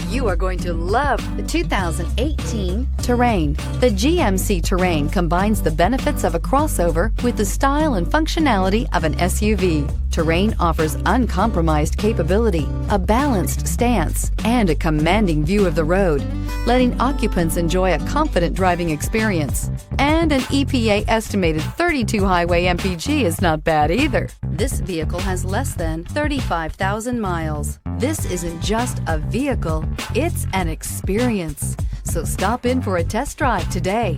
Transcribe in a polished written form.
You are going to love the 2018 Terrain. The GMC Terrain combines the benefits of a crossover with the style and functionality of an SUV. Terrain offers uncompromised capability, a balanced stance, and a commanding view of the road, letting occupants enjoy a confident driving experience. And an EPA estimated 32 highway MPG is not bad either. This vehicle has less than 35,000 miles. This isn't just a vehicle, it's an experience. So stop in for a test drive today.